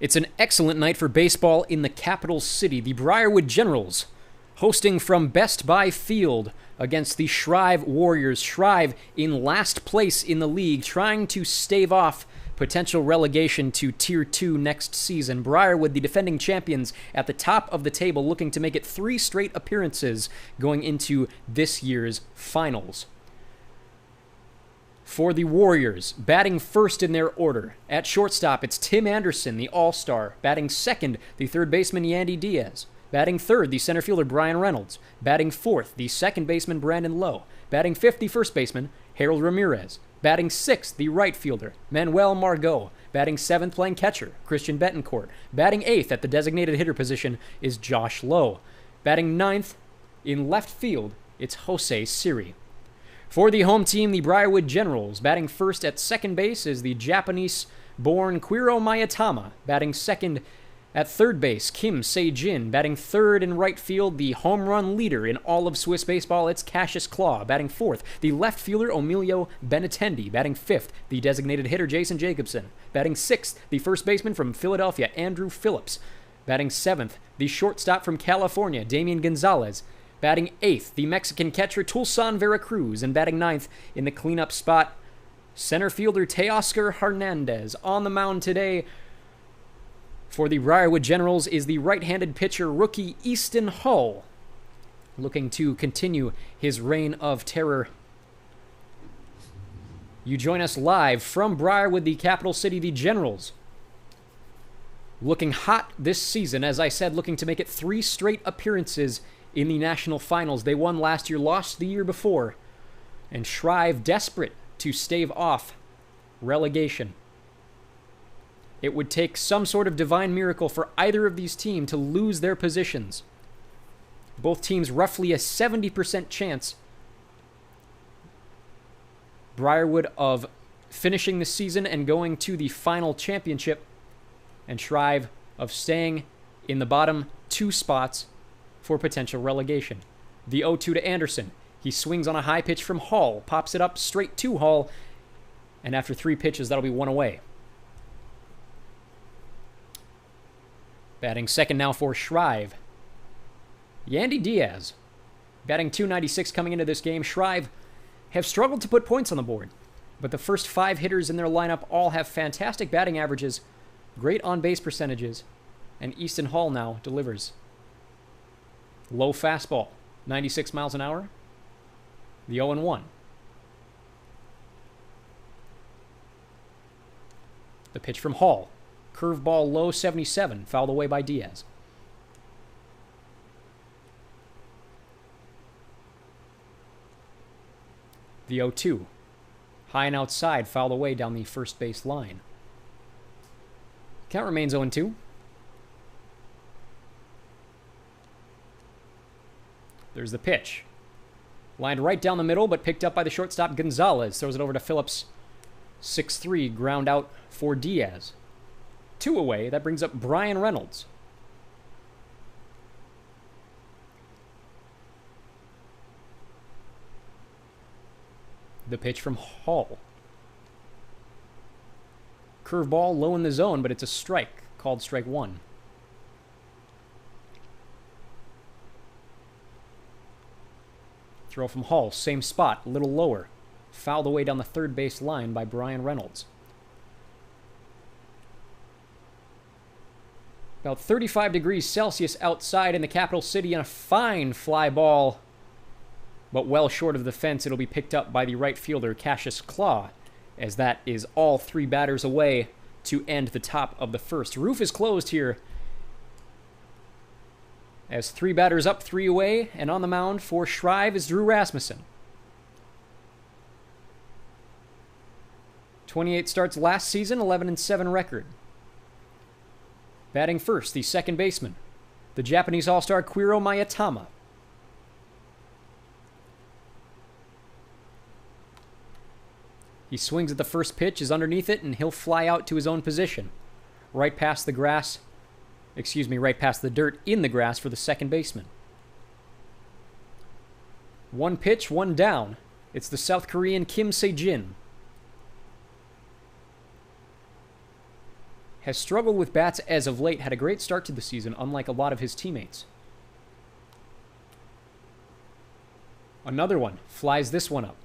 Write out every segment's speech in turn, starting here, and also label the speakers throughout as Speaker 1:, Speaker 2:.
Speaker 1: It's an excellent night for baseball in the capital city. The Briarwood Generals hosting from Best Buy Field against the Shreiv Warriors. Shreiv in last place in the league, trying to stave off potential relegation to Tier 2 next season. Briarwood, the defending champions, at the top of the table, looking to make it 3 straight appearances going into this year's finals. For the Warriors, batting first in their order. At shortstop, it's Tim Anderson, the all-star. Batting second, the third baseman Yandy Diaz. Batting third, the center fielder Brian Reynolds. Batting fourth, the second baseman Brandon Lowe. Batting fifth, the first baseman Harold Ramirez. Batting sixth, the right fielder Manuel Margot. Batting seventh, playing catcher Christian Betancourt. Batting eighth at the designated hitter position is Josh Lowe. Batting ninth in left field, it's Jose Siri. For the home team, the Briarwood Generals, batting first at second base is the Japanese-born Quiro Mayatama. Batting second at third base, Kim Se-jin. Batting third in right field, the home run leader in all of Swiss baseball, it's Cassius Claw. Batting fourth, the left fielder Emilio Benatendi. Batting fifth, the designated hitter Jason Jacobson. Batting sixth, the first baseman from Philadelphia, Andrew Phillips. Batting seventh, the shortstop from California, Damian Gonzalez. Batting eighth, the Mexican catcher Tulsan Veracruz. And batting ninth in the cleanup spot, center fielder Teoscar Hernandez. On the mound today for the Briarwood Generals is the right-handed pitcher rookie Easton Hull, looking to continue his reign of terror. You join us live from Briarwood, the capital city, the Generals. Looking hot this season, as I said, looking to make it 3 straight appearances in the national finals. They won last year, lost the year before, and Shreiv desperate to stave off relegation. It would take some sort of divine miracle for either of these teams to lose their positions. Both teams roughly a 70% chance, Briarwood, of finishing the season and going to the final championship, and Shreiv of staying in the bottom 2 spots for potential relegation. The 0-2 to Anderson. He swings on a high pitch from Hall, pops it up straight to Hall, and after 3 pitches, that'll be 1 away. Batting second now for Shreiv, Yandy Diaz. Batting .296 coming into this game. Shreiv have struggled to put points on the board, but the first 5 hitters in their lineup all have fantastic batting averages, great on-base percentages, and Easton Hall now delivers. Low fastball, 96 miles an hour. The 0-1. The pitch from Hall. Curveball low, 77, fouled away by Diaz. The 0-2. High and outside, fouled away down the first base line. Count remains 0-2. There's the pitch. Lined right down the middle, but picked up by the shortstop Gonzalez. Throws it over to Phillips. 6-3, ground out for Diaz. 2 away. That brings up Brian Reynolds. The pitch from Hall. Curveball low in the zone, but it's a strike, called strike 1. Throw from Hall, same spot, a little lower. Fouled away down the third base line by Brian Reynolds. About 35 degrees Celsius outside in the capital city, and a fine fly ball, but well short of the fence. It'll be picked up by the right fielder, Cassius Claw, as that is all 3 batters away to end the top of the first. Roof is closed here, as 3 batters up, 3 away, and on the mound for Shreiv is Drew Rasmussen. 28 starts last season, 11-7 record. Batting first, the second baseman, the Japanese all-star Quiro Mayatama. He swings at the first pitch, is underneath it, and he'll fly out to his own position. Right past the dirt in the grass for the second baseman. 1 pitch, 1 down. It's the South Korean Kim Se-jin. has struggled with bats as of late, had a great start to the season, unlike a lot of his teammates. Another one, flies this one up.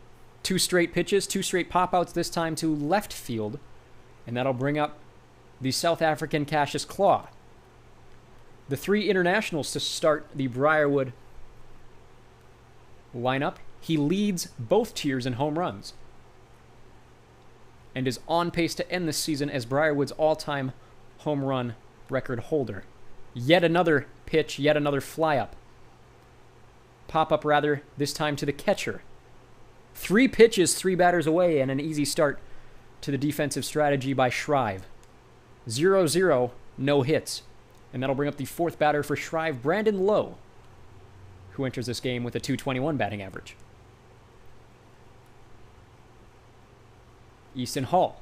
Speaker 1: 2 straight pitches, 2 straight pop-outs, this time to left field, and that'll bring up the South African Cassius Claw. The 3 internationals to start the Briarwood lineup. He leads both tiers in home runs and is on pace to end this season as Briarwood's all-time home run record holder. Yet another pitch, yet another fly-up. Pop-up, rather, this time to the catcher. 3 pitches, 3 batters away, and an easy start to the defensive strategy by Shreiv. 0-0, no hits. And that'll bring up the 4th batter for Shreiv, Brandon Lowe, who enters this game with a .221 batting average. Easton Hall.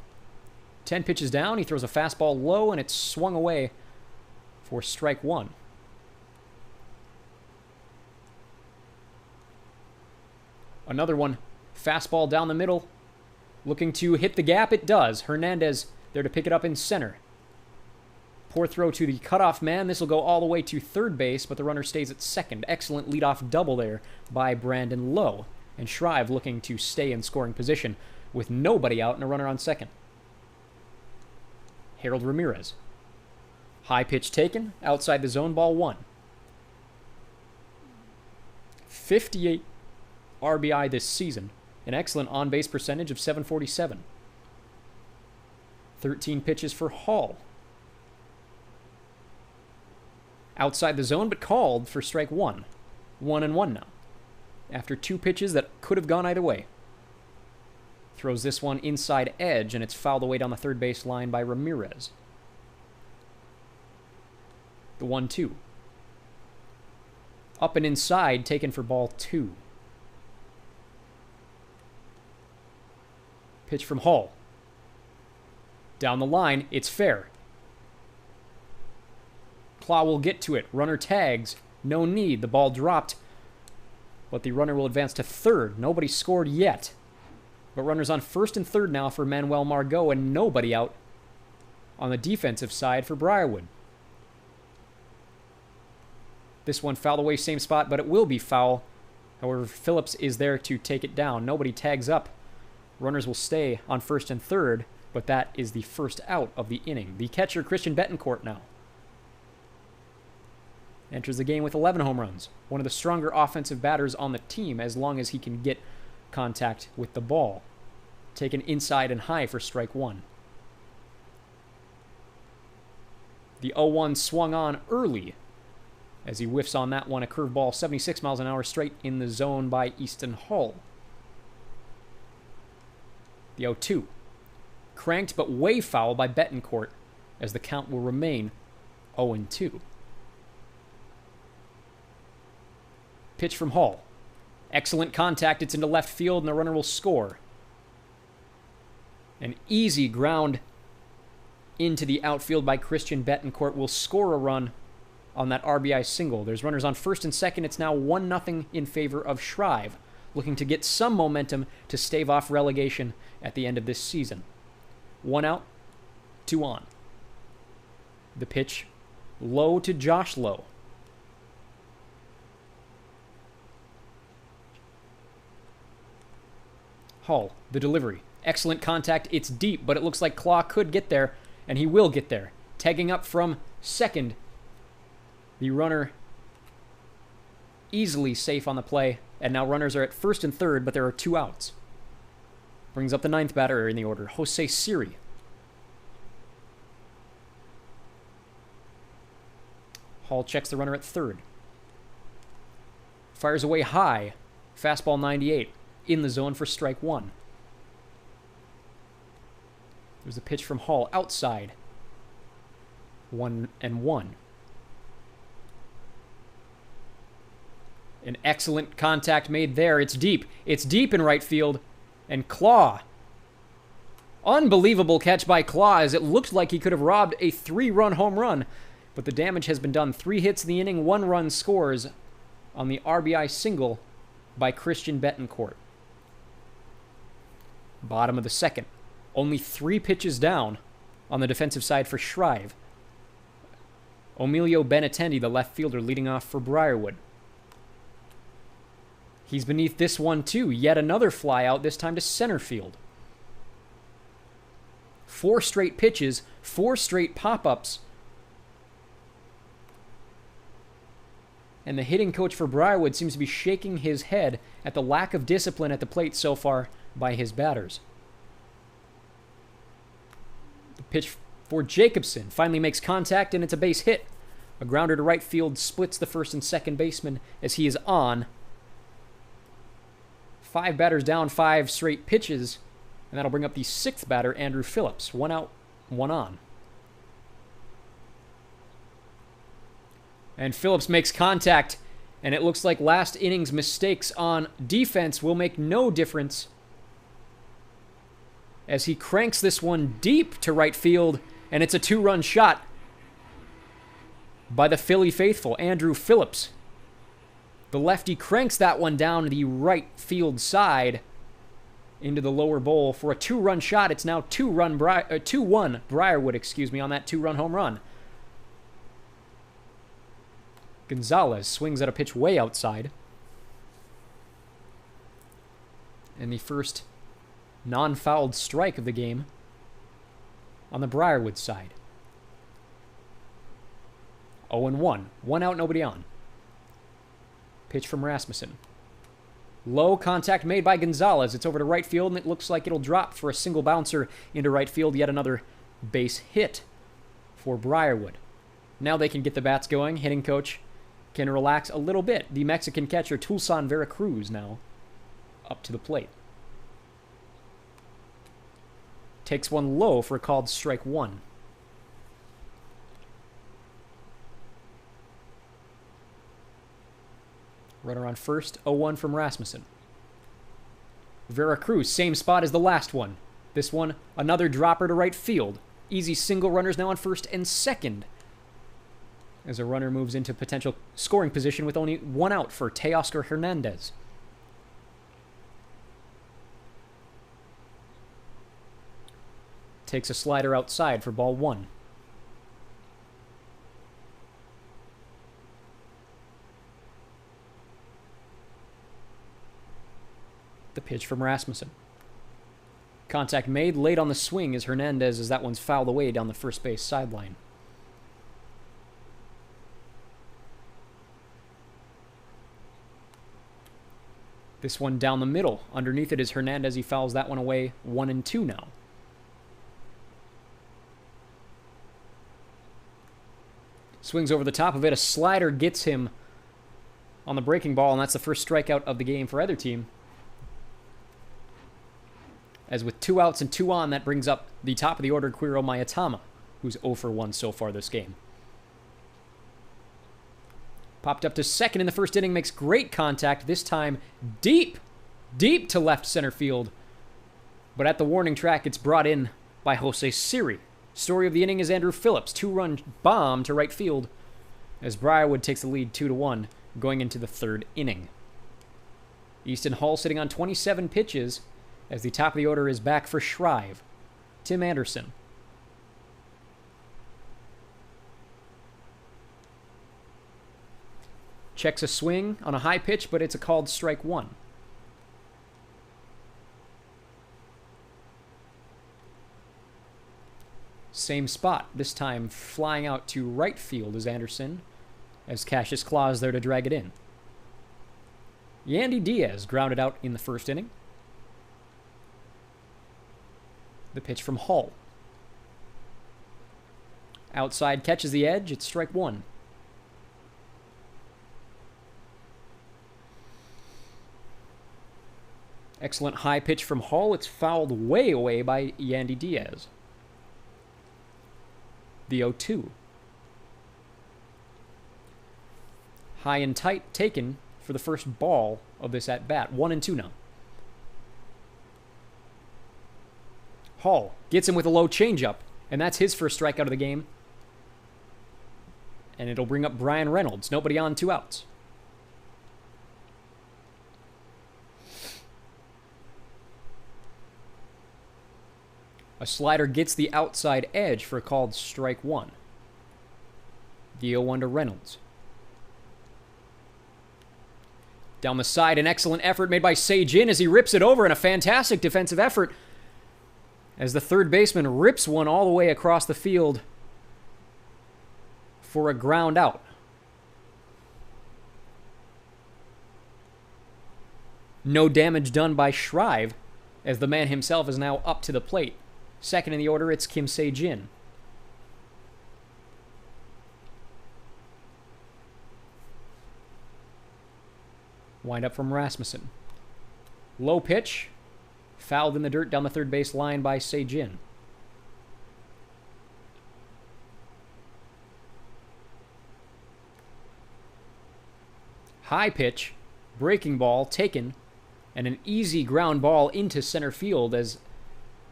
Speaker 1: 10 pitches down, he throws a fastball low, and it's swung away for strike 1. Another one, fastball down the middle, looking to hit the gap. It does. Hernandez there to pick it up in center. Poor throw to the cutoff man. This will go all the way to third base, but the runner stays at second. Excellent leadoff double there by Brandon Lowe. And Shreiv looking to stay in scoring position with nobody out and a runner on second. Harold Ramirez. High pitch taken, outside the zone, ball 1. 58 RBI this season. An excellent on-base percentage of .747. 13 pitches for Hall. Outside the zone, but called for strike 1. 1-1 now. After 2 pitches that could have gone either way. Throws this one inside edge, and it's fouled away down the third base line by Ramirez. The 1-2. Up and inside, taken for ball 2. Pitch from Hall. Down the line, it's fair. Claw will get to it. Runner tags. No need. The ball dropped. But the runner will advance to third. Nobody scored yet. But runners on first and third now for Manuel Margot, and nobody out on the defensive side for Briarwood. This one fouled away, same spot, but it will be foul. However, Phillips is there to take it down. Nobody tags up. Runners will stay on first and third, but that is the first out of the inning. The catcher, Christian Betancourt, now enters the game with 11 home runs. One of the stronger offensive batters on the team as long as he can get contact with the ball. Taken inside and high for strike 1. The 0-1 swung on early as he whiffs on that one. A curveball, 76 miles an hour, straight in the zone by Easton Hall. The 0-2. Cranked but way foul by Betancourt as the count will remain 0-2. Pitch from Hall. Excellent contact. It's into left field, and the runner will score. An easy ground into the outfield by Christian Betancourt will score a run on that RBI single. There's runners on first and second. It's now 1-0 in favor of Shreiv, looking to get some momentum to stave off relegation at the end of this season. 1 out, 2 on. The pitch low to Josh Lowe. Hall, the delivery. Excellent contact. It's deep, but it looks like Claw could get there, and he will get there. Tagging up from second. The runner easily safe on the play, and now runners are at first and third, but there are 2 outs. Brings up the 9th batter in the order, Jose Siri. Hall checks the runner at third. Fires away high. Fastball 98. In the zone for strike 1. There's a pitch from Hall outside. 1-1. An excellent contact made there. It's deep. It's deep in right field. And Claw. Unbelievable catch by Claw, as it looked like he could have robbed a 3-run home run. But the damage has been done. 3 hits in the inning, 1 run scores on the RBI single by Christian Betancourt. Bottom of the second. Only 3 pitches down on the defensive side for Shreiv. Emilio Benatendi, the left fielder, leading off for Briarwood. He's beneath this one too. Yet another fly out, this time to center field. 4 straight pitches, 4 straight pop-ups. And the hitting coach for Briarwood seems to be shaking his head at the lack of discipline at the plate so far by his batters. The pitch for Jacobson finally makes contact, and it's a base hit. A grounder to right field splits the first and second baseman as he is on. 5 batters down, 5 straight pitches, and that'll bring up the 6th batter, Andrew Phillips. 1 out, 1 on. And Phillips makes contact, and it looks like last inning's mistakes on defense will make no difference as he cranks this one deep to right field, and it's a 2-run shot by the Philly faithful, Andrew Phillips. The lefty cranks that one down the right field side into the lower bowl for a 2-run shot. It's now 2-1 Briarwood, on that 2-run home run. Gonzalez swings at a pitch way outside. And the first non-fouled strike of the game on the Briarwood side. 0-1. 1 out, nobody on. Pitch from Rasmussen. Low contact made by Gonzalez. It's over to right field, and it looks like it'll drop for a single bouncer into right field. Yet another base hit for Briarwood. Now they can get the bats going. Hitting coach can relax a little bit. The Mexican catcher, Tulsan Veracruz, now up to the plate. Takes one low for a called strike 1. Runner on first, 0-1 from Rasmussen. Veracruz, same spot as the last one. This one, another dropper to right field. Easy single, runners now on first and second, as a runner moves into potential scoring position with only 1 out for Teoscar Hernandez. Takes a slider outside for ball 1. The pitch from Rasmussen. Contact made late on the swing as Hernandez as that one's fouled away down the first base sideline. This one down the middle. Underneath it is Hernandez. He fouls that one away. 1-2 now. Swings over the top of it. A slider gets him on the breaking ball, and that's the first strikeout of the game for either team. As with 2 outs and 2 on, that brings up the top of the order, Quiro Mayatama, who's 0 for 1 so far this game. Popped up to second in the first inning, makes great contact, this time deep to left center field. But at the warning track, it's brought in by Jose Siri. Story of the inning is Andrew Phillips, 2-run bomb to right field, as Briarwood takes the lead 2-1 going into the 3rd inning. Easton Hall sitting on 27 pitches, as the top of the order is back for Shreiv. Tim Anderson. Checks a swing on a high pitch, but it's a called strike 1. Same spot, this time flying out to right field is Anderson, as Cassius Claus there to drag it in. Yandy Diaz grounded out in the first inning. The pitch from Hall. Outside, catches the edge. It's strike 1. Excellent high pitch from Hall. It's fouled way away by Yandy Diaz. The 0-2. High and tight taken for the first ball of this at-bat. 1-2 now. Hall gets him with a low changeup, and that's his first strikeout of the game. And it'll bring up Brian Reynolds. Nobody on, 2 outs. A slider gets the outside edge for a called strike one. The 0-1 to Reynolds. Down the side, an excellent effort made by Se-Jin as he rips it over, and a fantastic defensive effort as the third baseman rips one all the way across the field for a ground out. No damage done by Shreiv, as the man himself is now up to the plate. Second in the order, it's Kim Se-Jin. Wind up from Rasmussen. Low pitch. Fouled in the dirt down the third base line by Se-Jin. High pitch. Breaking ball taken. And an easy ground ball into center field as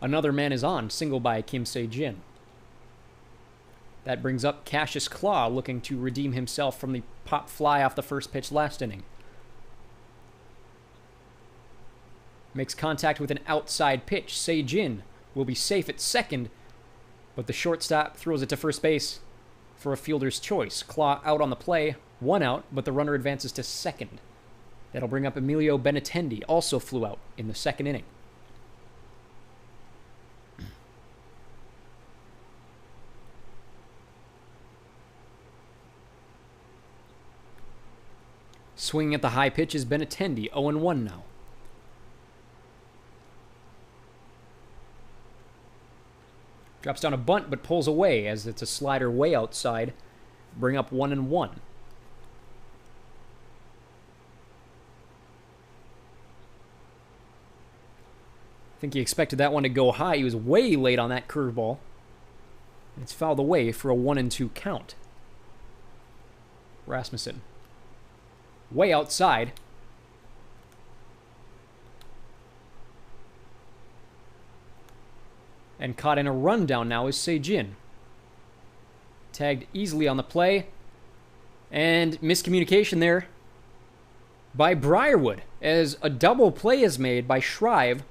Speaker 1: another man is on. Single by Kim Se-Jin. That brings up Cassius Claw, looking to redeem himself from the pop fly off the first pitch last inning. Makes contact with an outside pitch. Se-Jin will be safe at second, but the shortstop throws it to first base for a fielder's choice. Claw out on the play, one out, but the runner advances to second. That'll bring up Emilio Benintendi, also flew out in the second inning. Swinging at the high pitch is Benintendi, 0-1 now. Drops down a bunt, but pulls away as it's a slider way outside. Bring up 1-1. I think he expected that one to go high. He was way late on that curveball. It's fouled away for a 1-2 count. Rasmussen. Way outside. And caught in a rundown now is Se-Jin. Tagged easily on the play. And miscommunication there by Briarwood, as a double play is made by Shreiv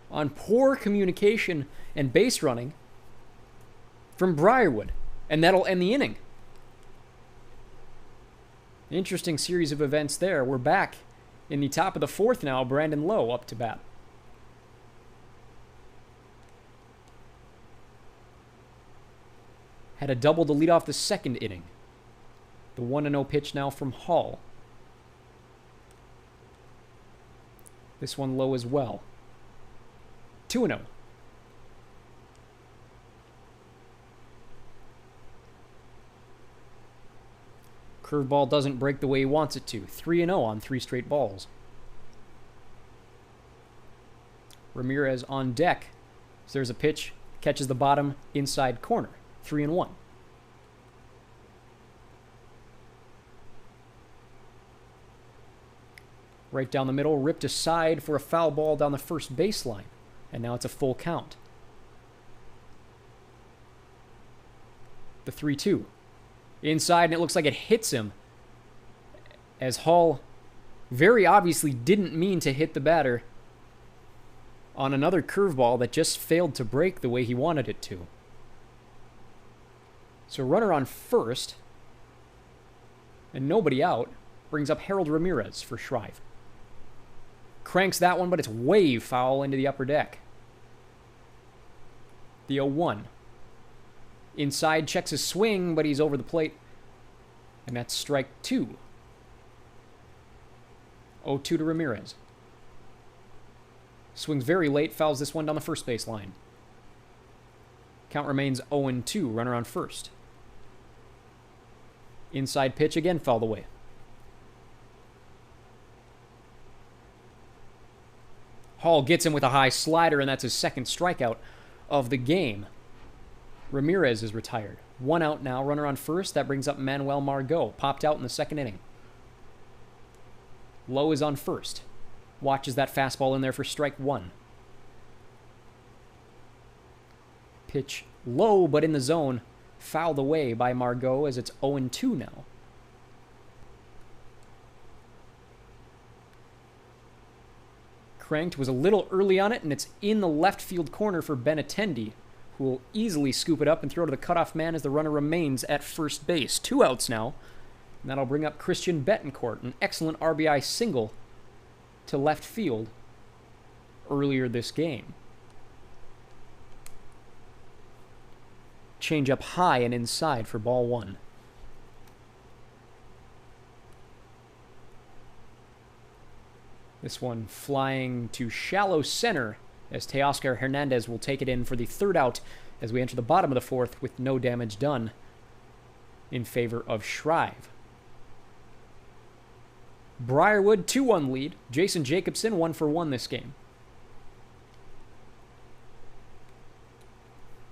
Speaker 1: on poor communication and base running from Briarwood. And that'll end the inning. Interesting series of events there. We're back in the top of the fourth now. Brandon Lowe up to bat. Had a double to lead off the second inning. The 1-0 pitch now from Hall. This one low as well. 2-0. Curveball doesn't break the way he wants it to. 3-0 on 3 straight balls. Ramirez on deck. So there's a pitch. Catches the bottom inside corner. 3-1. Right down the middle, ripped aside for a foul ball down the first baseline. And now it's a full count. The 3-2. Inside, and it looks like it hits him. As Hall very obviously didn't mean to hit the batter on another curveball that just failed to break the way he wanted it to. So runner on first, and nobody out, brings up Harold Ramirez for Shreiv. Cranks that one, but it's way foul into the upper deck. The 0-1. Inside, checks his swing, but he's over the plate. And that's strike 2. 0-2 to Ramirez. Swings very late, fouls this one down the first base line. Count remains 0-2, runner on first. Inside pitch again fouled away. Hall gets him with a high slider, and that's his second strikeout of the game. Ramirez is retired. 1 out now, runner on first. That brings up Manuel Margot. Popped out in the second inning. Lowe is on first. Watches that fastball in there for strike 1. Pitch low, but in the zone. Fouled away by Margot as it's 0-2 now. Cranked, was a little early on it, and it's in the left field corner for Benintendi. who will easily scoop it up and throw to the cutoff man as the runner remains at first base. 2 outs now. And that'll bring up Christian Betancourt, an excellent RBI single to left field earlier this game. Change up high and inside for ball 1. This one flying to shallow center as Teoscar Hernandez will take it in for the 3rd out as we enter the bottom of the 4th with no damage done in favor of Shreiv. Briarwood 2-1 lead. Jason Jacobson 1-for-1 this game.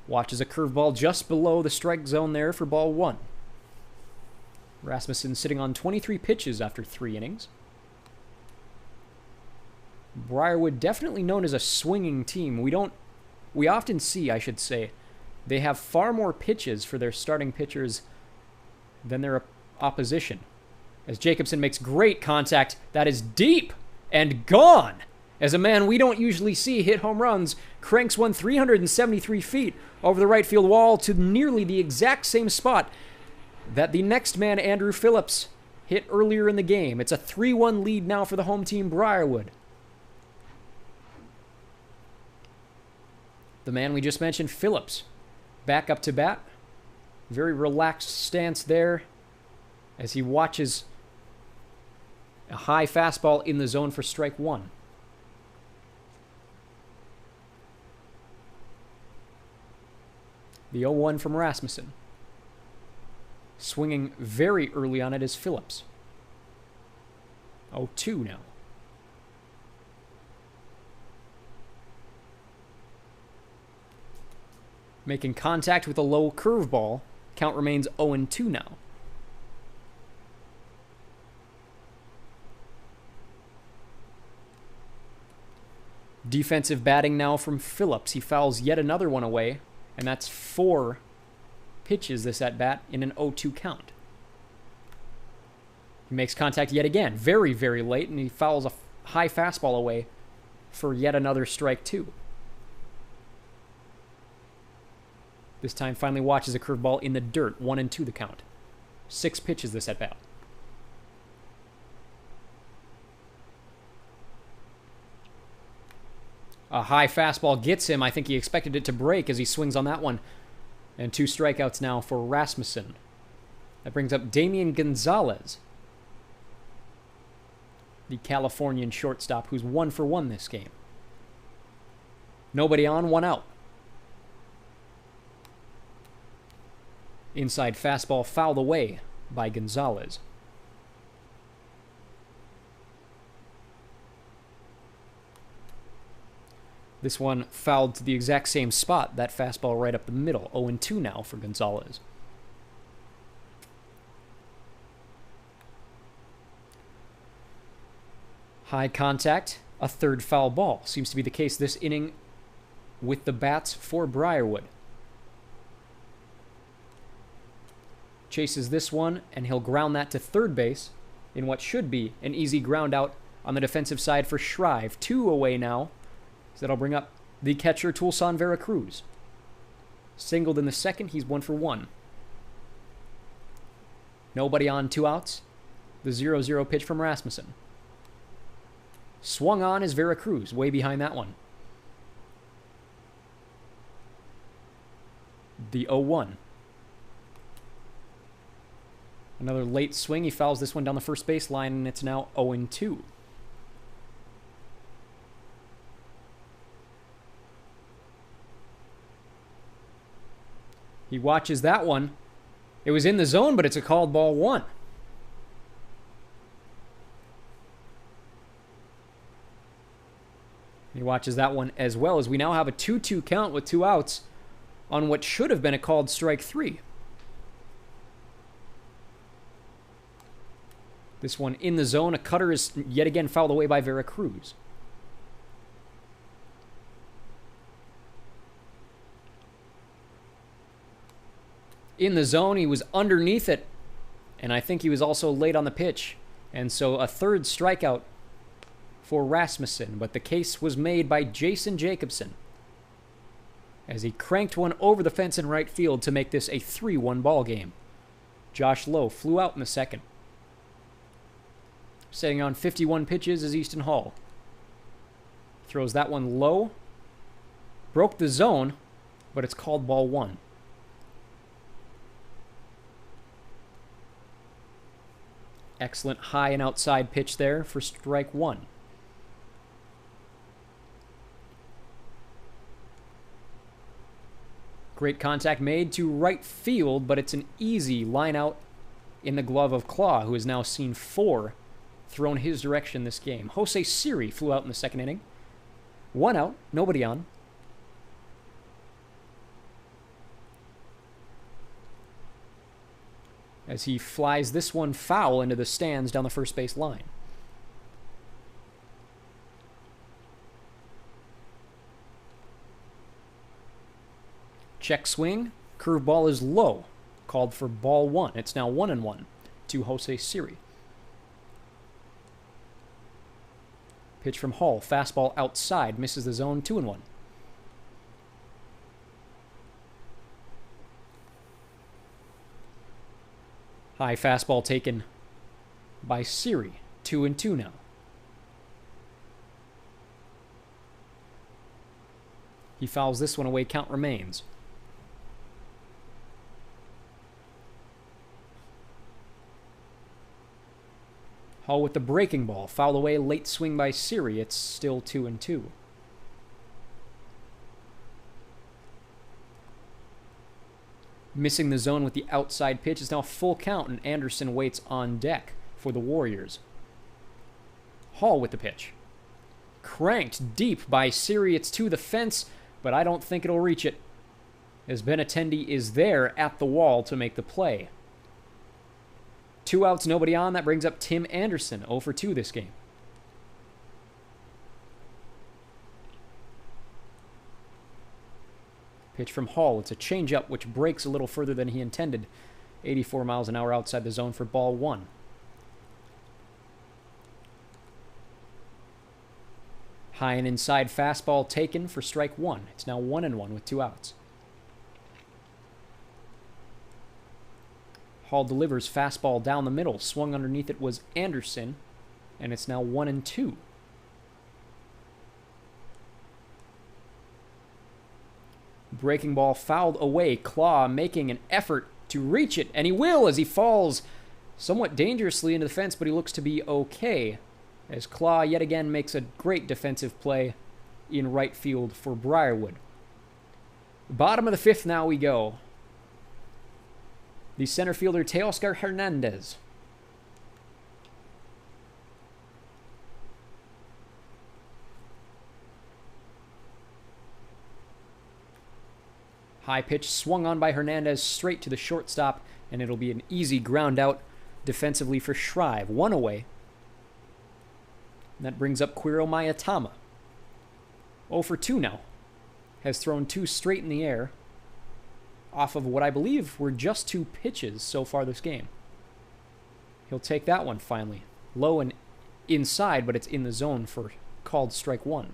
Speaker 1: Watches a curveball just below the strike zone there for ball 1. Rasmussen sitting on 23 pitches after 3 innings. Briarwood definitely known as a swinging team. We often see, I should say, they have far more pitches for their starting pitchers than their opposition. As Jacobson makes great contact, that is deep and gone. As a man we don't usually see hit home runs, cranks one 373 feet over the right field wall to nearly the exact same spot that the next man, Andrew Phillips, hit earlier in the game. It's a 3-1 lead now for the home team, Briarwood. The man we just mentioned, Phillips, back up to bat. Very relaxed stance there as he watches a high fastball in the zone for strike 1. The 0-1 from Rasmussen. Swinging very early on it is Phillips. 0-2 now. Making contact with a low curveball. Count remains 0-2 now. Defensive batting now from Phillips. He fouls yet another one away, and that's 4 pitches this at-bat in an 0-2 count. He makes contact yet again, very, very late, and he fouls a high fastball away for yet another strike 2. This time finally watches a curveball in the dirt, 1-2 the count. 6 pitches this at-bat. A high fastball gets him. I think he expected it to break as he swings on that one. And 2 strikeouts now for Rasmussen. That brings up Damian Gonzalez, the Californian shortstop, who's 1-for-1 this game. Nobody on, 1 out. Inside fastball fouled away by Gonzalez. This one fouled to the exact same spot. That fastball right up the middle. 0-2 now for Gonzalez. High contact, a 3rd foul ball. Seems to be the case this inning with the bats for Briarwood. Chases this one, and he'll ground that to 3rd base in what should be an easy ground out on the defensive side for Shreiv. 2 away now. So that'll bring up the catcher, Tulsan Veracruz. Singled in the 2nd, he's 1-for-1. Nobody on, 2 outs. The 0-0 pitch from Rasmussen. Swung on is Veracruz, way behind that one. The 0-1. Another late swing. He fouls this one down the first base line, and it's now 0-2. He watches that one. It was in the zone, but it's a called ball 1. He watches that one as well, as we now have a 2-2 count with 2 outs on what should have been a called strike 3. This one in the zone. A cutter is yet again fouled away by Veracruz. In the zone, he was underneath it, and I think he was also late on the pitch. And so a 3rd strikeout for Rasmussen, but the case was made by Jason Jacobson. as he cranked one over the fence in right field to make this a 3-1 ball game. Josh Lowe flew out in the second. Setting on 51 pitches is Easton Hall. Throws that one low. Broke the zone, but it's called ball 1. Excellent high and outside pitch there for strike 1. Great contact made to right field, but it's an easy line out in the glove of Claw, who has now seen 4 thrown his direction this game. Jose Siri flew out in the second inning. 1 out, nobody on. As he flies this one foul into the stands down the first base line. Check swing. Curveball is low. Called for ball 1. It's now 1-1 to Jose Siri. Pitch from Hall. Fastball outside. Misses the zone. 2-1. High fastball taken by Siri. 2-2 now. He fouls this one away. Count remains. Hall with the breaking ball. Fouled away. Late swing by Siri. It's still 2-2. Missing the zone with the outside pitch is now full count, and Anderson waits on deck for the Warriors. Hall with the pitch. Cranked deep by Siri. It's to the fence, but I don't think it'll reach it, as Benintendi is there at the wall to make the play. 2 outs, nobody on. That brings up Tim Anderson, 0 for 2 this game. Pitch from Hall. It's a changeup, which breaks a little further than he intended. 84 miles an hour outside the zone for ball 1. High and inside fastball taken for strike 1. It's now 1-1 with 2 outs. Hall delivers fastball down the middle. Swung underneath it was Anderson, and it's now 1-2. Breaking ball fouled away. Claw making an effort to reach it, and he will as he falls somewhat dangerously into the fence, but he looks to be okay as Claw yet again makes a great defensive play in right field for Briarwood. Bottom of the 5th now we go. The center fielder, Teoscar Hernandez. High pitch swung on by Hernandez straight to the shortstop, and it'll be an easy ground out defensively for Shreiv. 1 away. And that brings up Quiro Mayatama. 0 for 2 now. Has thrown 2 straight in the air off of what I believe were just 2 pitches so far this game. He'll take that one finally. Low and inside, but it's in the zone for called strike 1.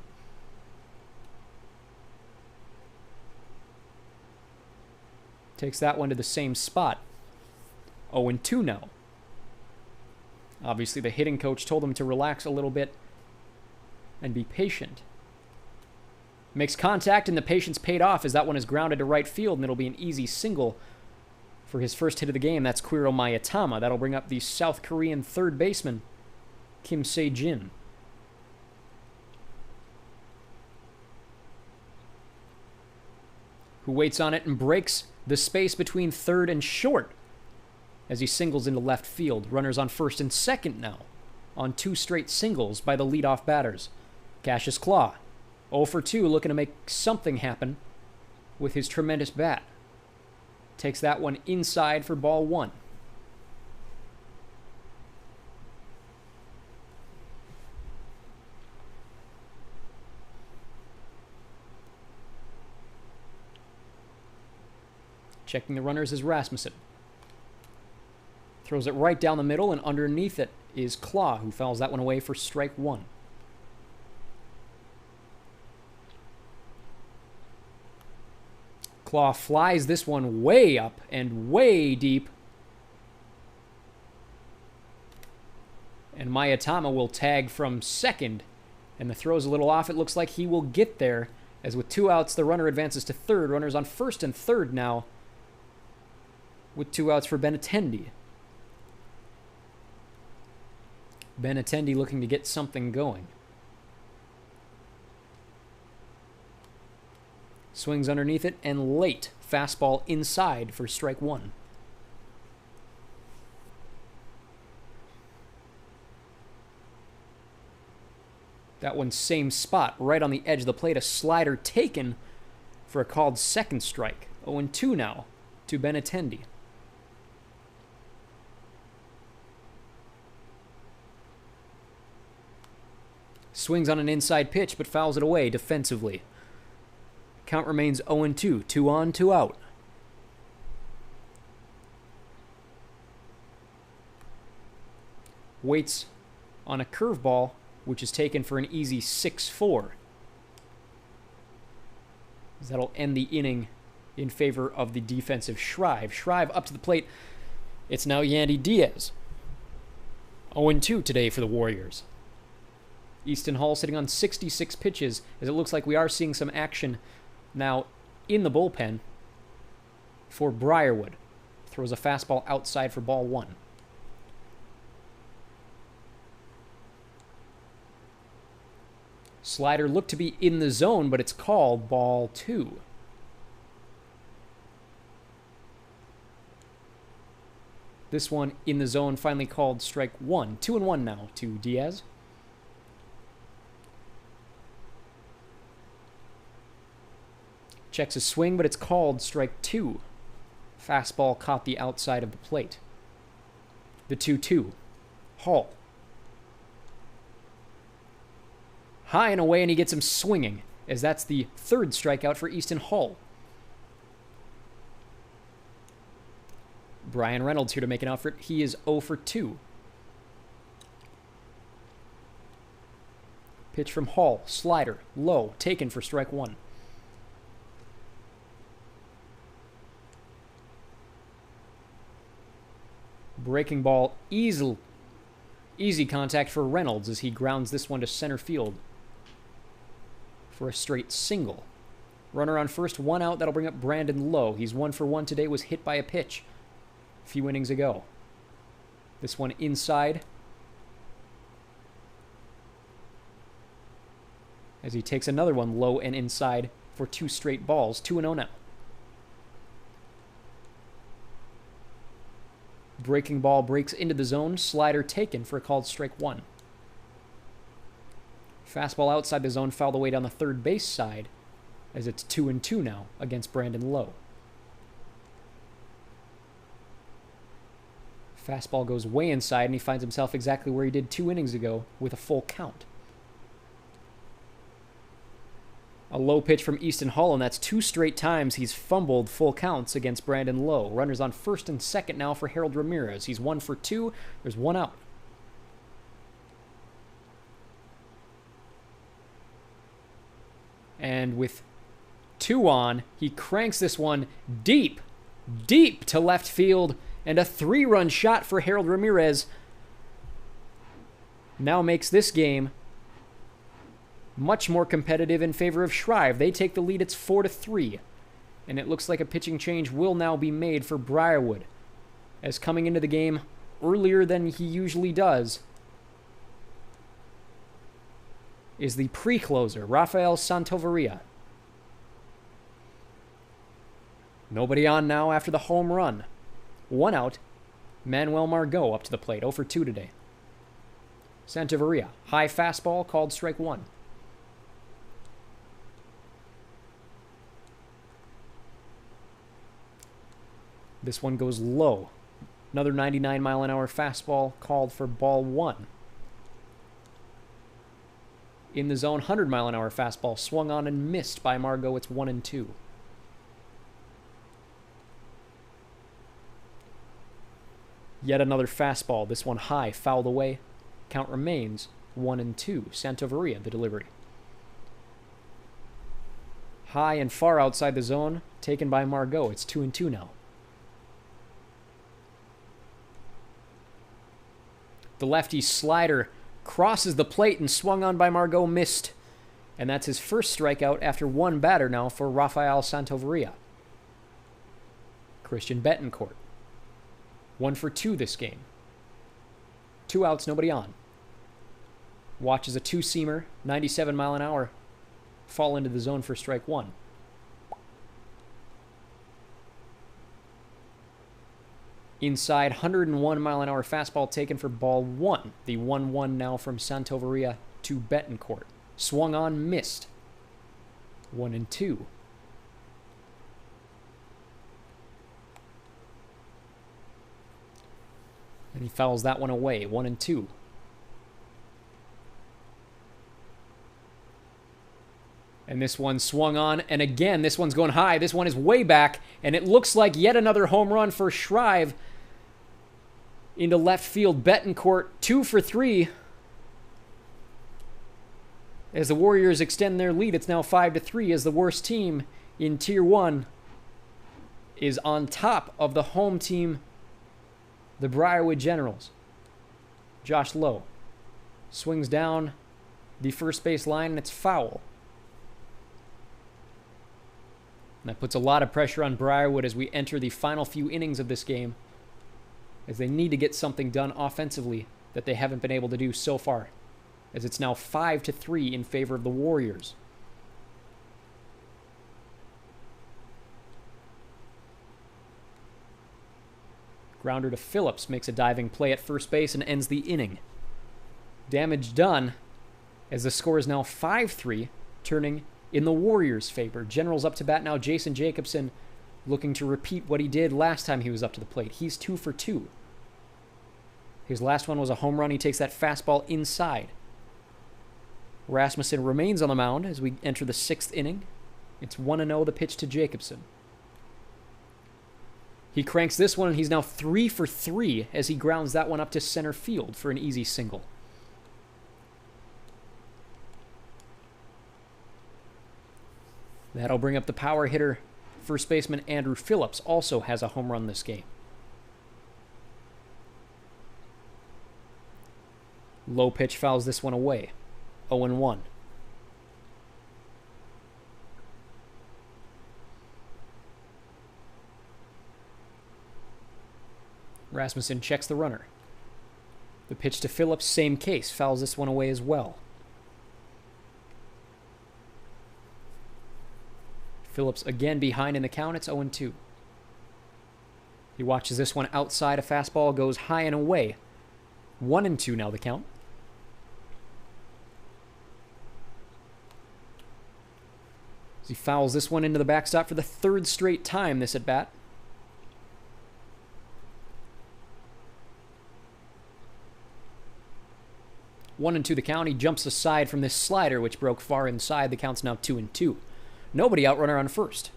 Speaker 1: Takes that one to the same spot. 0-2 now. Obviously, the hitting coach told him to relax a little bit and be patient. Makes contact, and the patience paid off as that one is grounded to right field, and it'll be an easy single for his first hit of the game. That's Quiro Mayatama. That'll bring up the South Korean third baseman, Kim Se-jin. Who waits on it and breaks the space between third and short as he singles into left field. Runners on first and second now on 2 straight singles by the leadoff batters. Cassius Claw, 0 for 2, looking to make something happen with his tremendous bat. Takes that one inside for ball 1. Checking the runners is Rasmussen. Throws it right down the middle, and underneath it is Claw, who fouls that one away for strike 1. Claw flies this one way up and way deep. And Mayatama will tag from second. And the throw's a little off. It looks like he will get there. As with 2 outs, the runner advances to third. Runners on first and third now. With 2 outs for Benintendi. Benintendi looking to get something going. Swings underneath it and late. Fastball inside for strike 1. That one same spot, right on the edge of the plate. A slider taken for a called second strike. 0-2 now to Benintendi. Swings on an inside pitch, but fouls it away defensively. Count remains 0-2. 2 on, 2 out. Waits on a curveball, which is taken for an easy 6-4. That'll end the inning in favor of the defensive Shreiv. Shreiv up to the plate. It's now Yandy Diaz. 0-2 today for the Warriors. Easton Hall sitting on 66 pitches, as it looks like we are seeing some action now in the bullpen for Briarwood. Throws a fastball outside for ball 1. Slider looked to be in the zone, but it's called ball 2. This one in the zone, finally called strike 1. 2-1 now to Diaz. Checks a swing, but it's called strike 2. Fastball caught the outside of the plate. The 2-2. Hall. High and away, and he gets him swinging, as that's the 3rd strikeout for Easton Hall. Brian Reynolds here to make an effort. He is 0-2. Pitch from Hall. Slider. Low. Taken for strike 1. Breaking ball. Easy contact for Reynolds as he grounds this one to center field for a straight single. Runner on first, 1 out. That'll bring up Brandon Lowe. He's 1 for 1 today. Was hit by a pitch a few innings ago. This one inside as he takes another one low and inside for 2 straight balls. 2-0 now. Breaking ball breaks into the zone. Slider taken for a called strike 1. Fastball outside the zone, fouled away down the third base side, as it's 2-2 now against Brandon Lowe. Fastball goes way inside, and he finds himself exactly where he did 2 innings ago with a full count. A low pitch from Easton Hall, and that's 2 straight times he's fumbled full counts against Brandon Lowe. Runners on first and second now for Harold Ramirez. He's 1 for 2. There's 1 out. And with 2 on, he cranks this one deep to left field. And a 3-run shot for Harold Ramirez now makes this game much more competitive in favor of Shreiv. They take the lead. It's 4-3. And it looks like a pitching change will now be made for Briarwood, as coming into the game earlier than he usually does is the pre-closer, Rafael Santovaria. Nobody on now after the home run. 1 out. Manuel Margot up to the plate, 0 for 2 today. Santovaria, high fastball, called strike 1. This one goes low. Another 99-mile-an-hour fastball called for ball 1. In the zone, 100-mile-an-hour fastball swung on and missed by Margot. It's 1-2. Yet another fastball. This one high, fouled away. Count remains 1-2. Santovaria, the delivery. High and far outside the zone, taken by Margot. It's 2-2 now. The lefty slider crosses the plate and swung on by Margot, missed. And that's his first strikeout after one batter now for Rafael Santaveria. Christian Betancourt. 1 for 2 this game. 2 outs, nobody on. Watches a two-seamer, 97 mile an hour, fall into the zone for strike 1. Inside, 101 mile an hour fastball taken for ball 1. The 1-1 now from Santaveria to Betancourt. Swung on, missed. 1-2. And he fouls that one away. 1-2. And this one swung on, and again, this one's going high. This one is way back, and it looks like yet another home run for Shreiv into left field. Betancourt, 2 for 3. As the Warriors extend their lead, it's now 5-3 as the worst team in Tier 1 is on top of the home team, the Briarwood Generals. Josh Lowe swings down the first base line, and it's foul. And that puts a lot of pressure on Briarwood as we enter the final few innings of this game, as they need to get something done offensively that they haven't been able to do so far, as it's now 5-3 in favor of the Warriors. Grounder to Phillips makes a diving play at first base and ends the inning. Damage done, as the score is now 5-3, turning in the Warriors' favor. Generals up to bat now. Jason Jacobson looking to repeat what he did last time he was up to the plate. He's 2 for 2. His last one was a home run. He takes that fastball inside. Rasmussen remains on the mound as we enter the 6th inning. It's 1-0, the pitch to Jacobson. He cranks this one, and he's now 3 for 3 as he grounds that one up to center field for an easy single. That'll bring up the power hitter. First baseman Andrew Phillips also has a home run this game. Low pitch fouls this one away. 0-1. Rasmussen checks the runner. The pitch to Phillips, same case, fouls this one away as well. Phillips again behind in the count. It's 0-2. He watches this one outside. A fastball goes high and away. 1-2 now the count. As he fouls this one into the backstop for the 3rd straight time this at bat. One and 2 the count. He jumps aside from this slider, which broke far inside. The count's now 2-2. Nobody out, runner on first.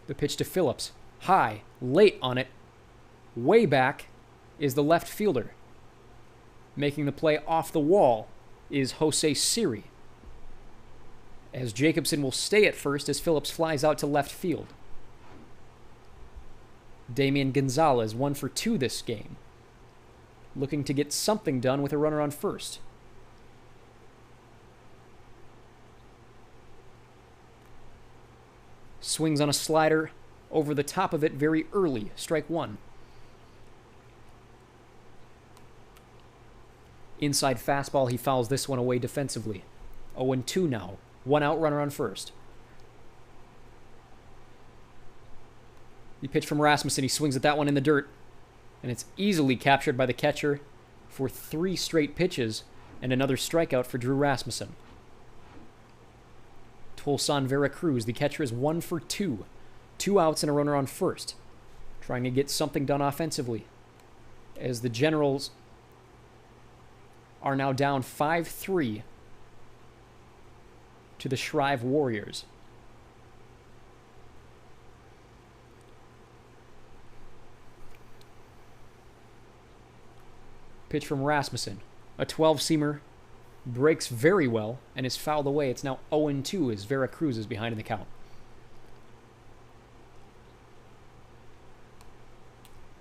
Speaker 1: The pitch to Phillips. High, late on it. Way back is the left fielder. Making the play off the wall is Jose Siri, as Jacobson will stay at first as Phillips flies out to left field. Damian Gonzalez, 1 for 2 this game, looking to get something done with a runner on first. Swings on a slider over the top of it very early. Strike 1. Inside fastball, he fouls this one away defensively. 0-2 now. 1 out, runner on first. The pitch from Rasmussen. He swings at that one in the dirt, and it's easily captured by the catcher for 3 straight pitches and another strikeout for Drew Rasmussen. Tolson Veracruz, the catcher, is 1 for 2. 2 outs and a runner on first, trying to get something done offensively, as the Generals are now down 5-3 to the Shreiv Warriors. Pitch from Rasmussen. A 12-seamer. Breaks very well and is fouled away. It's now 0-2 as Veracruz is behind in the count.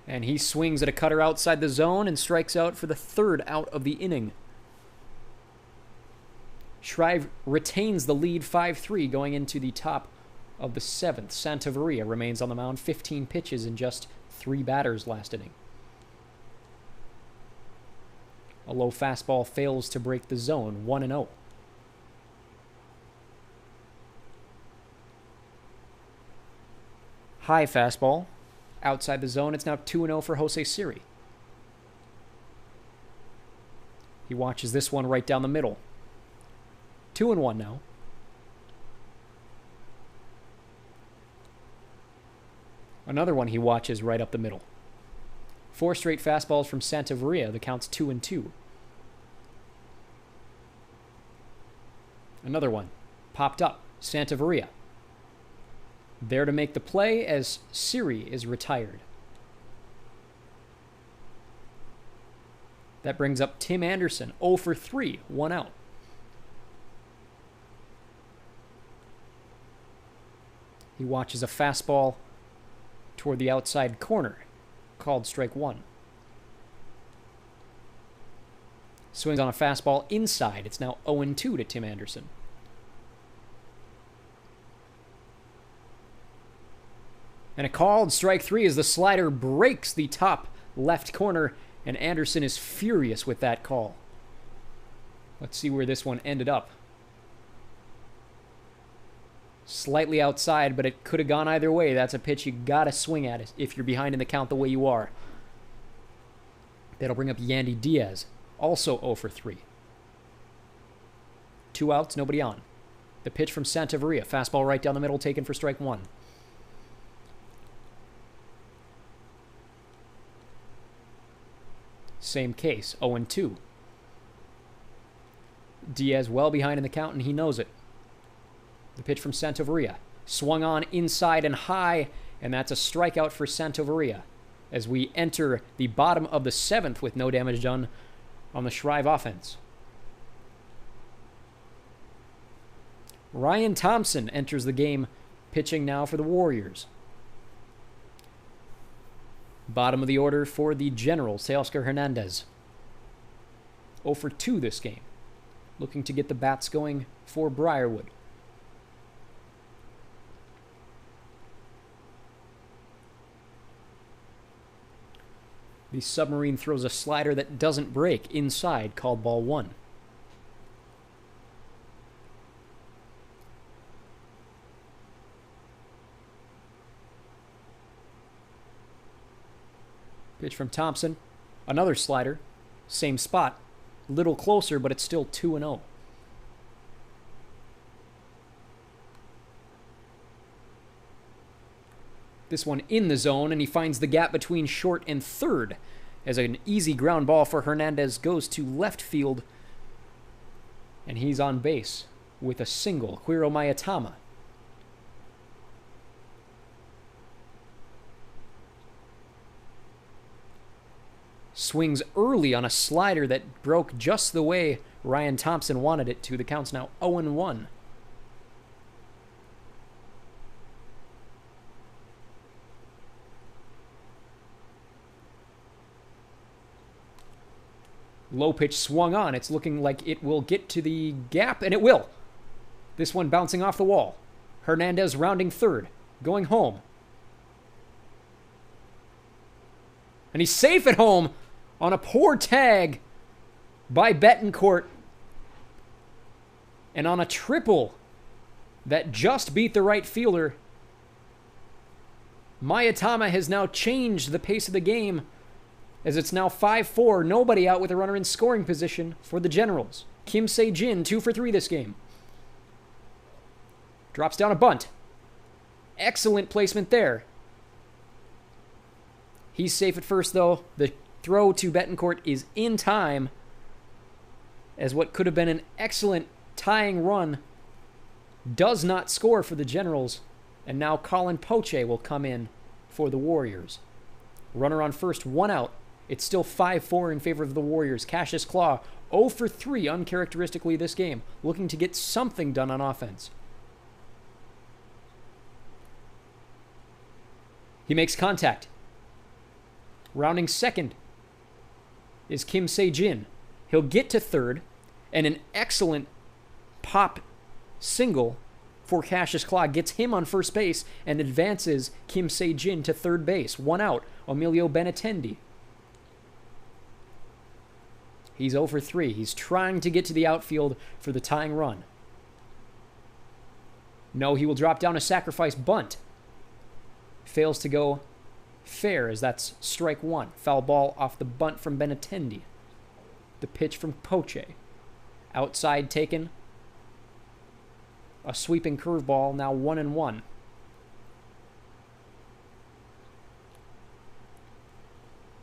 Speaker 1: And he swings at a cutter outside the zone and strikes out for the third out of the inning. Shreiv retains the lead 5-3 going into the top of the 7th. Santavaria remains on the mound, 15 pitches in just 3 batters last inning. A low fastball fails to break the zone, 1-0. High fastball outside the zone. It's now 2-0 for Jose Siri. He watches this one right down the middle. 2-1 now. Another one he watches right up the middle. 4 straight fastballs from Santavaria. The count's 2-2. Another one. Popped up. Santavaria. There to make the play as Siri is retired. That brings up Tim Anderson. 0 for 3. 1 out. He watches a fastball toward the outside corner. Called strike 1. Swings on a fastball inside. It's now 0-2 to Tim Anderson. And a called strike 3 as the slider breaks the top left corner, and Anderson is furious with that call. Let's see where this one ended up. Slightly outside, but it could have gone either way. That's a pitch you gotta swing at if you're behind in the count the way you are. That'll bring up Yandy Diaz, also 0 for 3. 2 outs, nobody on. The pitch from Santavaria, fastball right down the middle, taken for strike 1. Same case, 0-2. Diaz well behind in the count, and he knows it. The pitch from Santavaria. Swung on inside and high, and that's a strikeout for Santavaria as we enter the bottom of the 7th with no damage done on the Shreiv offense. Ryan Thompson enters the game, pitching now for the Warriors. Bottom of the order for the Generals, Teoscar Hernandez. 0 for 2 this game. Looking to get the bats going for Briarwood. The Submarine throws a slider that doesn't break inside, called ball 1. Pitch from Thompson. Another slider. Same spot. A little closer, but it's still 2-0. This one in the zone, and he finds the gap between short and third as an easy ground ball for Hernandez goes to left field, and he's on base with a single. Quiro Mayatama. Swings early on a slider that broke just the way Ryan Thompson wanted it to. The count's now 0-1. Low pitch swung on. It's looking like it will get to the gap, and it will. This one bouncing off the wall. Hernandez rounding third, going home. And he's safe at home on a poor tag by Betancourt. And on a triple that just beat the right fielder, Mayatama has now changed the pace of the game as it's now 5-4, nobody out with a runner in scoring position for the Generals. Kim Se-jin, 2 for 3 this game. Drops down a bunt. Excellent placement there. He's safe at first, though. The throw to Betancourt is in time, as what could have been an excellent tying run does not score for the Generals, and now Colin Poche will come in for the Warriors. Runner on first, 1 out It's still 5-4 in favor of the Warriors. Cassius Claw, 0 for 3 uncharacteristically this game, looking to get something done on offense. He makes contact. Rounding second is Kim Se-jin. He'll get to third, and an excellent pop single for Cassius Claw gets him on first base and advances Kim Se-jin to third base. 1 out, Emilio Benintendi. He's 0 for 3. He's trying to get to the outfield for the tying run. No, he will drop down a sacrifice bunt. Fails to go fair as that's strike 1. Foul ball off the bunt from Benintendi. The pitch from Poche. Outside taken. A sweeping curveball, now 1-1.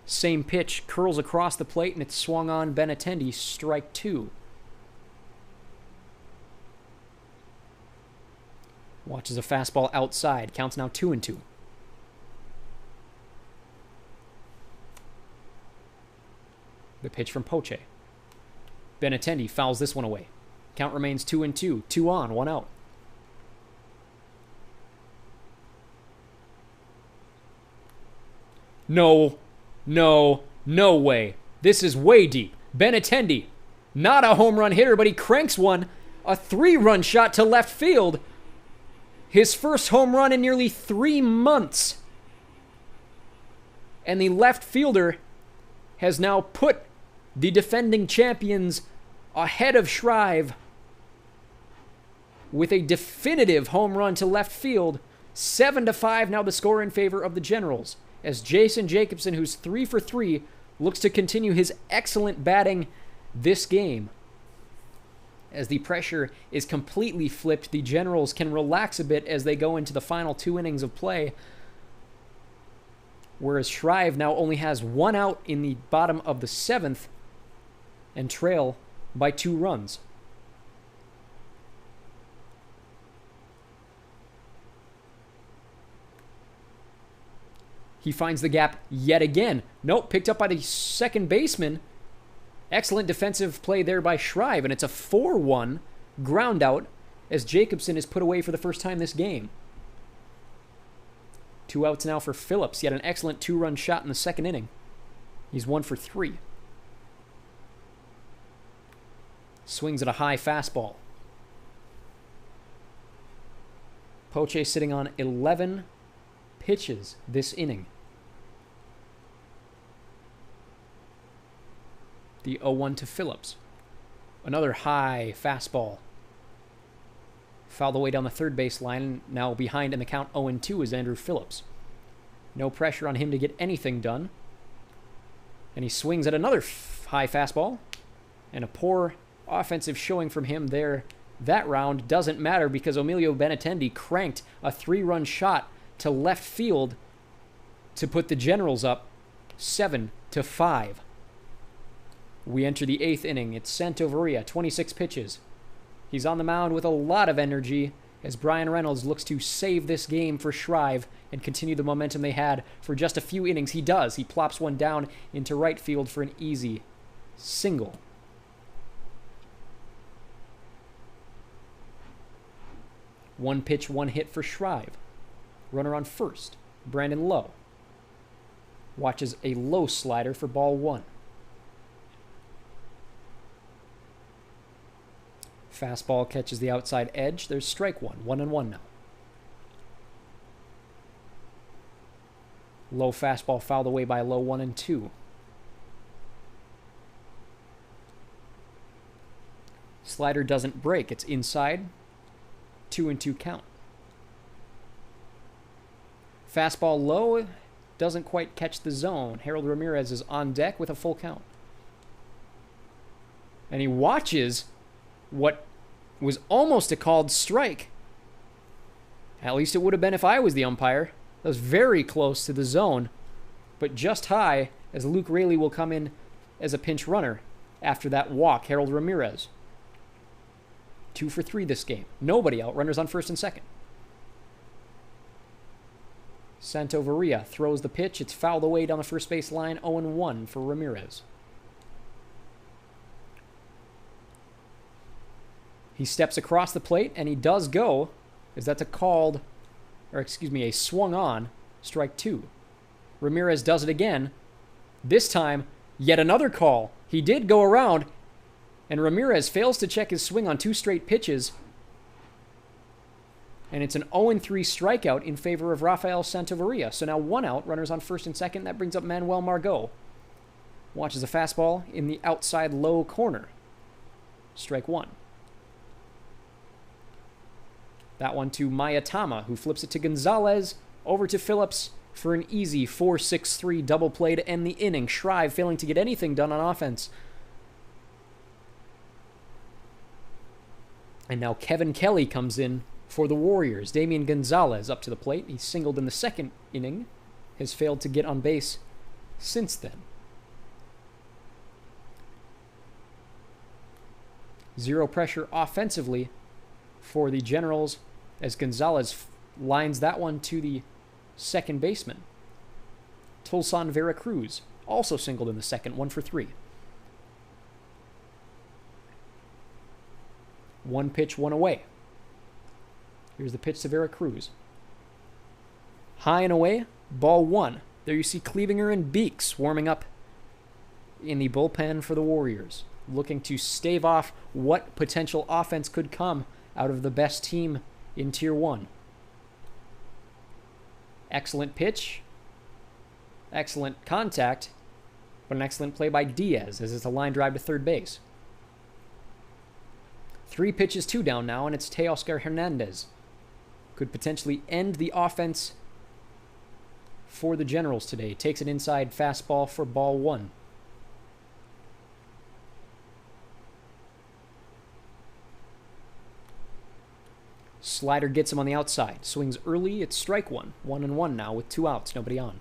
Speaker 1: Same pitch, curls across the plate, and it's swung on Benintendi, strike 2. Watches a fastball outside, counts now 2-2. The pitch from Poche. Benintendi fouls this one away. Count remains 2-2. 2 on, 1 out. No way. This is way deep. Benintendi, not a home run hitter, but he cranks one. A 3-run shot to left field. His first home run in nearly 3 months. And the left fielder has now put the defending champions ahead of Shreiv with a definitive home run to left field. 7-5 now the score in favor of the Generals, as Jason Jacobson, who's 3 for 3, looks to continue his excellent batting this game. As the pressure is completely flipped, the Generals can relax a bit as they go into the final 2 innings of play, whereas Shreiv now only has 1 out in the bottom of the 7th and trail by 2 runs. He finds the gap yet again. Nope, picked up by the second baseman. Excellent defensive play there by Shreiv, and it's a 4-1 ground out as Jacobson is put away for the first time this game. 2 outs now for Phillips. He had an excellent 2-run shot in the second inning. He's 1 for 3. Swings at a high fastball. Poche sitting on 11 pitches this inning. The 0-1 to Phillips. Another high fastball. Fouled away down the third base line. Now behind in the count 0-2 is Andrew Phillips. No pressure on him to get anything done. And he swings at another high fastball. And a poor offensive showing from him there. That round doesn't matter because Emilio Benintendi cranked a 3-run shot to left field to put the Generals up 7-5. We enter the 8th inning. It's Santaveria, 26 pitches. He's on the mound with a lot of energy as Brian Reynolds looks to save this game for Shreiv and continue the momentum they had for just a few innings. He does. He plops one down into right field for an easy single. One pitch, one hit for Shreiv. Runner on first, Brandon Lowe. Watches a low slider for ball 1. Fastball catches the outside edge. There's strike 1. 1-1 now. Low fastball fouled away by Lowe. 1-2. Slider doesn't break. It's inside. 2-2 count. Fastball low doesn't quite catch the zone. Harold Ramirez is on deck with a full count. And he watches what was almost a called strike. At least it would have been if I was the umpire. That was very close to the zone, but just high, as Luke Raley will come in as a pinch runner after that walk. Harold Ramirez. 2 for 3 this game. Nobody out. Runners on first and second. Santoveria throws the pitch. It's fouled away down the first base line. 0-1 for Ramirez. He steps across the plate, and he does go. Is that a swung on strike 2. Ramirez does it again. This time, yet another call. He did go around, and Ramirez fails to check his swing on 2 straight pitches. And it's an 0-3 strikeout in favor of Rafael Santoveria. So now 1 out, runners on first and second. That brings up Manuel Margot. Watches a fastball in the outside low corner. Strike 1. That one to Mayatama, who flips it to Gonzalez. Over to Phillips for an easy 4-6-3 double play to end the inning. Shreiv failing to get anything done on offense. And now Kevin Kelly comes in for the Warriors. Damian Gonzalez up to the plate. He singled in the second inning. Has failed to get on base since then. 0 pressure offensively for the Generals as Gonzalez lines that one to the second baseman. Tulsan Veracruz also singled in the second, 1 for 3. 1 pitch, 1 away. Here's the pitch to Veracruz. High and away, ball 1. There you see Clevinger and Beeks warming up in the bullpen for the Warriors, looking to stave off what potential offense could come out of the best team in Tier 1. Excellent pitch. Excellent contact. But an excellent play by Diaz as it's a line drive to third base. 3 pitches, 2 down now, and it's Teoscar Hernandez. Could potentially end the offense for the Generals today. Takes an inside fastball for ball 1. Slider gets him on the outside. Swings early. It's strike 1. 1-1 now with 2 outs. Nobody on.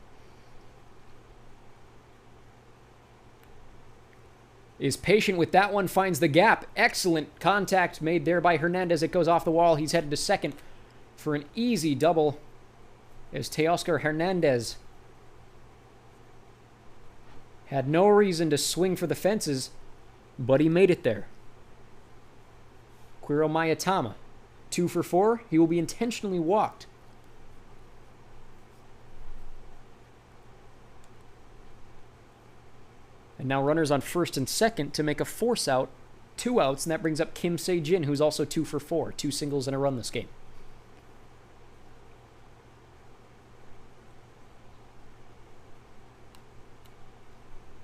Speaker 1: Is patient with that one. Finds the gap. Excellent contact made there by Hernandez. It goes off the wall. He's headed to second for an easy double as Teoscar Hernandez had no reason to swing for the fences, but he made it there. Quiro Mayatama, 2 for 4. He will be intentionally walked. And now runners on first and second to make a force out. 2 outs, and that brings up Kim Se-jin, who's also 2 for 4. 2 singles and a run this game.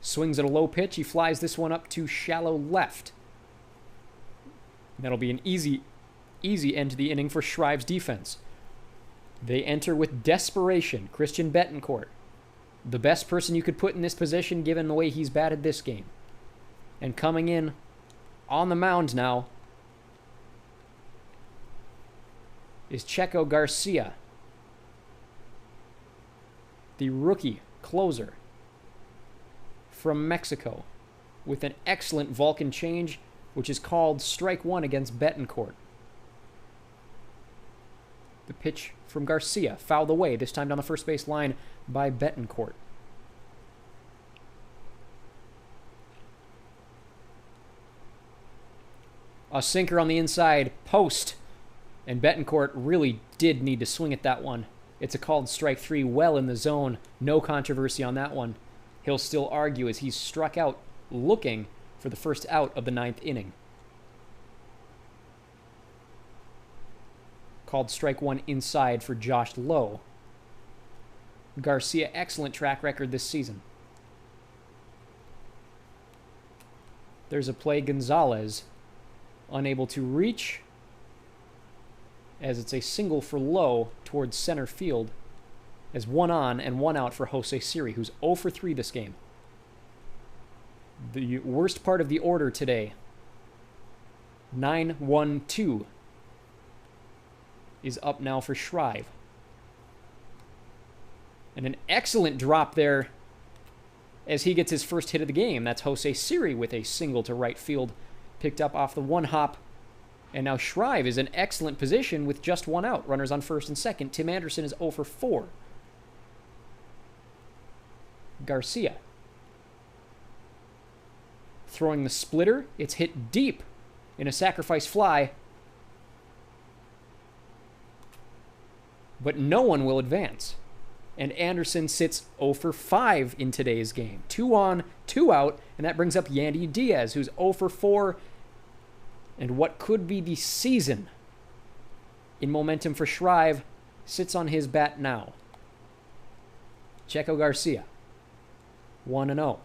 Speaker 1: Swings at a low pitch. He flies this one up to shallow left. That'll be an easy end to the inning for Shreiv's defense. They enter with desperation. Christian Betancourt, the best person you could put in this position given the way he's batted this game. And coming in on the mound now is Checo Garcia, the rookie closer from Mexico, with an excellent Vulcan change, which is called strike 1 against Betancourt. The pitch from Garcia, fouled away, this time down the first base line by Betancourt. A sinker on the inside post, and Betancourt really did need to swing at that one. It's a called strike 3, well in the zone. No controversy on that one. He'll still argue as he's struck out looking for the first out of the 9th inning. Called strike 1 inside for Josh Lowe. Garcia, excellent track record this season. There's a play. Gonzalez unable to reach as it's a single for Lowe towards center field as 1 on and 1 out for Jose Siri, who's 0 for 3 this game. The worst part of the order today. 9-1-2 is up now for Shreiv. And an excellent drop there as he gets his first hit of the game. That's Jose Siri with a single to right field, picked up off the 1 hop. And now Shreiv is in excellent position with just 1 out. Runners on first and second. Tim Anderson is 0 for 4. Garcia. Throwing the splitter. It's hit deep in a sacrifice fly. But no one will advance. And Anderson sits 0 for 5 in today's game. 2 on, 2 out, and that brings up Yandy Diaz, who's 0 for 4. And what could be the season in momentum for Shreiv sits on his bat now. Checo Garcia, 1-0.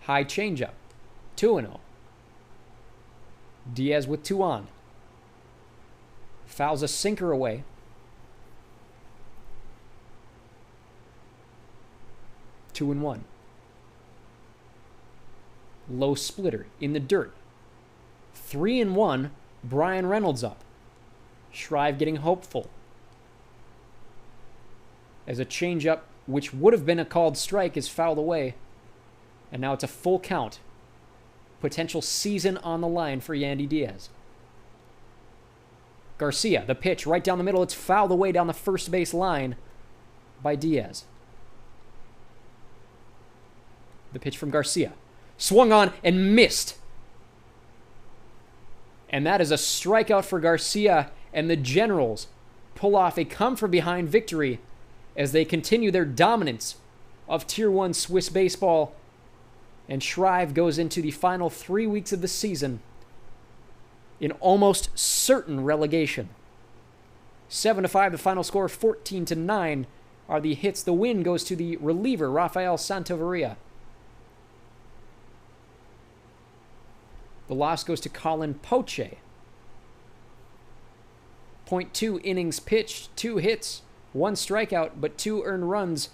Speaker 1: High changeup, 2-0. Diaz with 2 on. Fouls a sinker away. 2-1. Low splitter in the dirt. 3-1. Brian Reynolds up. Shreiv getting hopeful. As a changeup, which would have been a called strike, is fouled away. And now it's a full count. Potential season on the line for Yandy Diaz. Garcia, the pitch right down the middle. It's fouled away down the first base line by Diaz. The pitch from Garcia. Swung on and missed. And that is a strikeout for Garcia, and the Generals pull off a come-from-behind victory as they continue their dominance of Tier 1 Swiss baseball. And Shreiv goes into the final 3 weeks of the season in almost certain relegation. 7-5, the final score. 14-9 are the hits. The win goes to the reliever, Rafael Santaveria. The loss goes to Colin Poche. 0.2 innings pitched, 2 hits, 1 strikeout, but 2 earned runs